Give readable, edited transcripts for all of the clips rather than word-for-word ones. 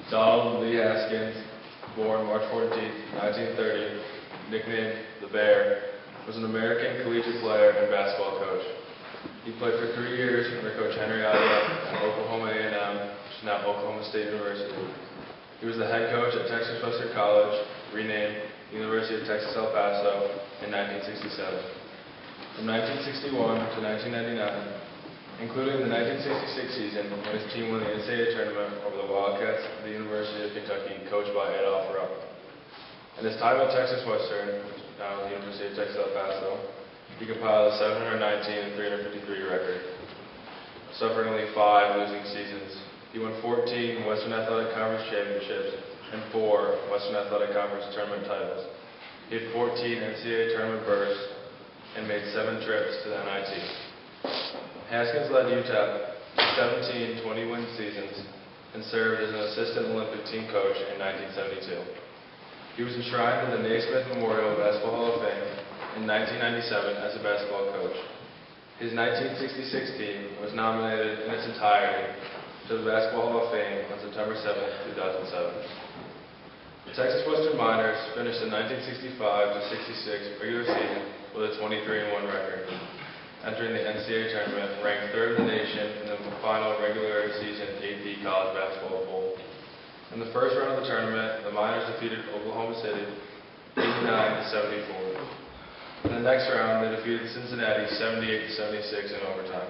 Donald Lee Haskins, born March 14, 1930, nicknamed the Bear, was an American collegiate player and basketball coach. He played for 3 years under Coach Henry Ida at Oklahoma A&M, which is now Oklahoma State University. He was the head coach at Texas Western College, renamed University of Texas El Paso, in 1967. From 1961 to 1999, including the 1966 season when his team won the NCAA tournament over the Wildcats of the University of Kentucky, coached by Adolph Rupp. In his time at Texas Western, which is now the University of Texas El Paso, he compiled a 719 and 353 record, suffering only 5 losing seasons. He won 14 Western Athletic Conference championships and 4 Western Athletic Conference tournament titles. He had 14 NCAA tournament berths and made 7 trips to the NIT. Haskins led Utah to 17 20-win seasons and served as an assistant Olympic team coach in 1972. He was enshrined in the Naismith Memorial Basketball Hall of Fame in 1997 as a basketball coach. His 1966 team was nominated in its entirety to the Basketball Hall of Fame on September 7, 2007. The Texas Western Miners finished the 1965-66 regular season with a 23-1 record, entering the NCAA tournament ranked 3rd in the nation in the final regular season AP College Basketball Poll. In the first round of the tournament, the Miners defeated Oklahoma City 89-74. In the next round, they defeated Cincinnati 78-76 in overtime.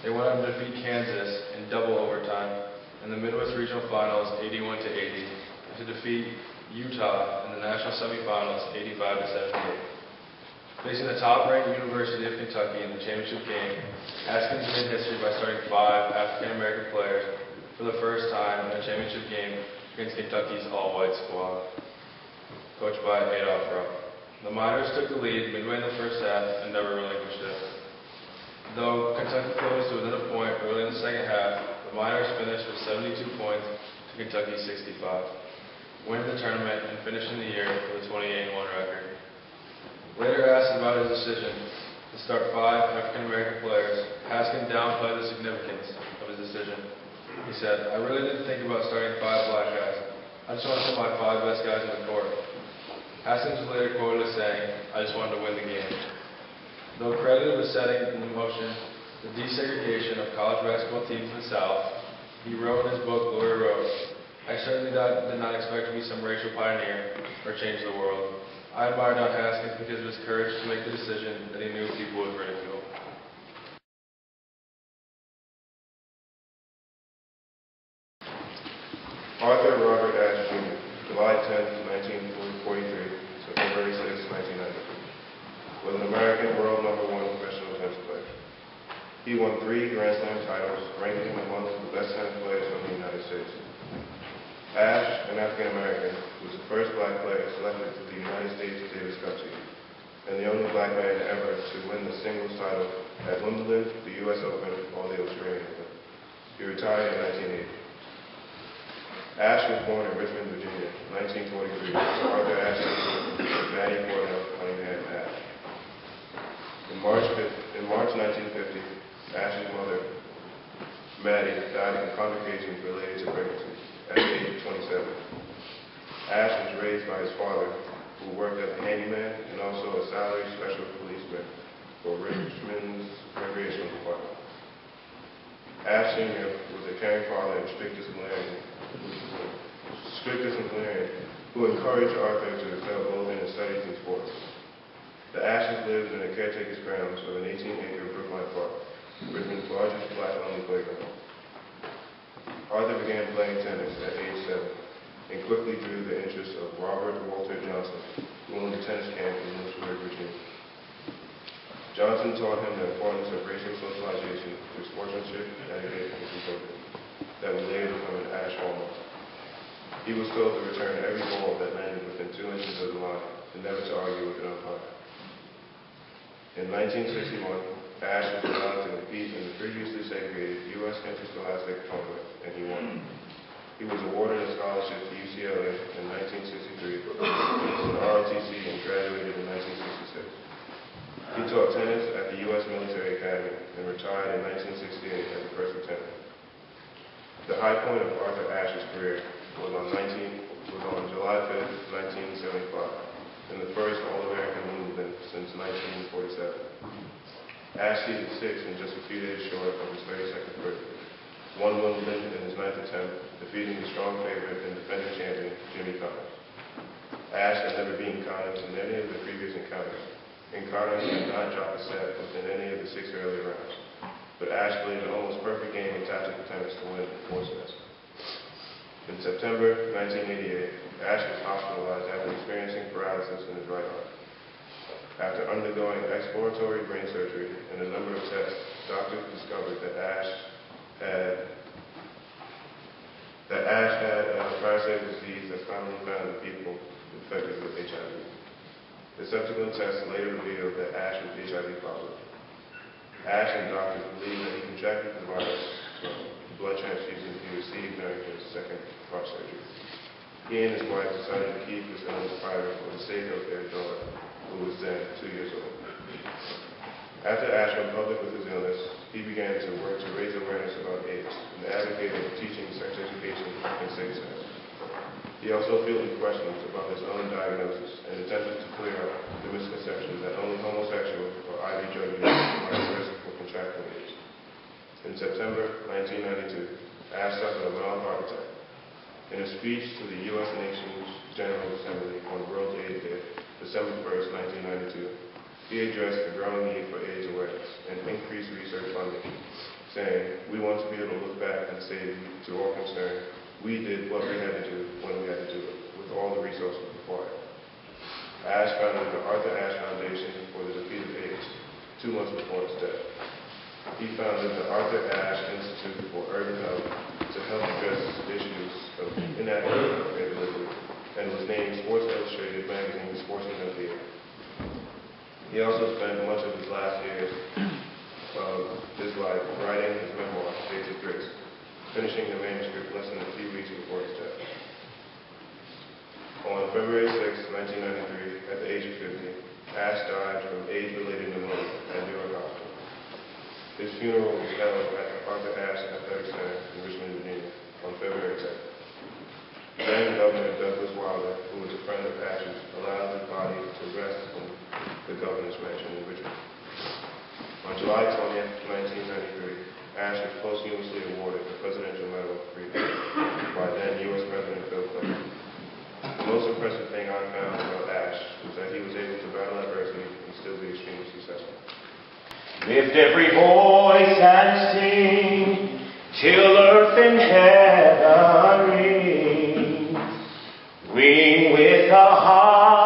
They went on to defeat Kansas in double overtime in the Midwest Regional Finals 81-80, and to defeat Utah in the national semifinals 85-78. Facing the top-ranked University of Kentucky in the championship game, Haskins made history by starting 5 African-American players for the first time in a championship game against Kentucky's all-white squad, coached by Adolph Rupp. The Miners took the lead midway in the first half and never relinquished it. Though Kentucky closed to within a point early in the second half, the Miners finished with 72 points to Kentucky's 65, winning the tournament and finishing the year with a 28-1 record. Later asked about his decision to start 5 African-American players, Haskins downplayed the significance of his decision. He said, "I really didn't think about starting 5 black guys. I just wanted to put my 5 best guys on the court." Haskins was later quoted as saying, "I just wanted to win the game." Though credited with setting in motion the desegregation of college basketball teams in the South, he wrote in his book, Glory Road, "I certainly did not expect to be some racial pioneer or change the world. I admire Don Haskins because of his courage to make the decision that he knew people would ridicule." Arthur Robert Ashe Jr., July 10, 1943 to February 6, 1990, was an American world #1 professional tennis player. He won 3 Grand Slam titles, ranking him amongst the best tennis players from the United States. Ashe, an African American, was the first black player selected to the United States Davis Cup team, and the only black man ever to win the singles title at Wimbledon, the U.S. Open, or the Australian Open. He retired in 1980. Ashe was born in Richmond, Virginia, 1943, to Arthur Ashe Jr. and Maddie Cornell Cunningham Ashe. In March 1950, Ashe's mother, Maddie, died of complications related to pregnancy at the age of 27. Ashe was raised by his father, who worked as a handyman and also a salaried special policeman for Richmond's Recreational Department. Ashe Sr. was a caring father and strict disciplinarian who encouraged Arthur to excel both in his studies and sports. The Ashes lived in the caretaker's grounds of an 18-acre Brookline Park, Richmond's largest black-only playground. Arthur began playing tennis at age 7 and quickly drew the interest of Robert Walter Johnson, who owned a tennis camp in Lynchburg, Virginia. Johnson taught him the importance of racial socialization through sportsmanship, etiquette, and composure that would later become an Ashe hallmark. He was told to return every ball that landed within 2 inches of the line and never to argue with an umpire. In 1961, Ashe was allowed to compete in the previously segregated U.S. Interscholastic Tournament, and he won. He was awarded a scholarship to UCLA in 1963, was an ROTC, and graduated in 1966. He taught tennis at the U.S. Military Academy and retired in 1968 as a first lieutenant. The high point of Arthur Ashe's career was on July 5th, 1975, and the first All-American Wimbledon since 1947. Ash seeded sixth and just a few days short of his 32nd birthday. Won Wimbledon in his ninth attempt, defeating the strong favorite and defending champion, Jimmy Connors. Ash had never beaten Connors in any of the previous encounters, and Connors had not dropped a set within any of the 6 earlier rounds. But Ash played an almost perfect game of tactical tennis to win in 4 sets. In September 1988, Ash was hospitalized after experiencing paralysis in his right arm. After undergoing exploratory brain surgery and a number of tests, doctors discovered that Ash had a parasitic disease that's commonly found in people infected with HIV. The subsequent tests later revealed that Ash was HIV positive. Ash and doctors believe that he contracted the virus from blood transfusions he received during his second heart surgery. He and his wife decided to keep his illness private for the sake of their daughter, who was then 2 years old. After Ash went public with his illness, he began to work to raise awareness about AIDS and advocated for teaching sex education and safe sex. He also fielded questions about his own diagnosis and attempted to clear up the misconception that only homosexuals or IV drug users are at risk for contracting AIDS. In September 1992, Ash suffered a mild heart attack. In a speech to the U.S. Nations General Assembly on World AIDS Day, December 1st, 1992, he addressed the growing need for AIDS awareness and increased research funding, saying, "We want to be able to look back and say to all concerned, we did what we had to do when we had to do it, with all the resources required." Ash founded the Arthur Ashe Foundation for the Defeat of AIDS 2 months before his death. He founded the Arthur Ashe Institute for Urban Health to help address issues of inadequate healthcare delivery, and was named Sports Illustrated Magazine's Sportsman of the Year. He also spent much of his last years of his life writing his memoir, Shades of Grace, finishing the manuscript less than a few weeks before his death. On February 6, 1993, at the age of 50, Ash died from AIDS-related pneumonia at New York Hospital. His funeral was held at the Arthur Ashe Athletic Center in Richmond, Virginia, on February 10th. Then Governor Douglas Wilder, who was a friend of Ash's, allowed his body to rest in the governor's mansion in Richmond. On July 20th, 1993, Ash was posthumously awarded the Presidential Medal of Freedom by then U.S. President Bill Clinton. The most impressive thing I found about Ash was that he was able to battle adversity and still be extremely successful. Lift every voice and sing till earth and heaven ring. Ring with a heart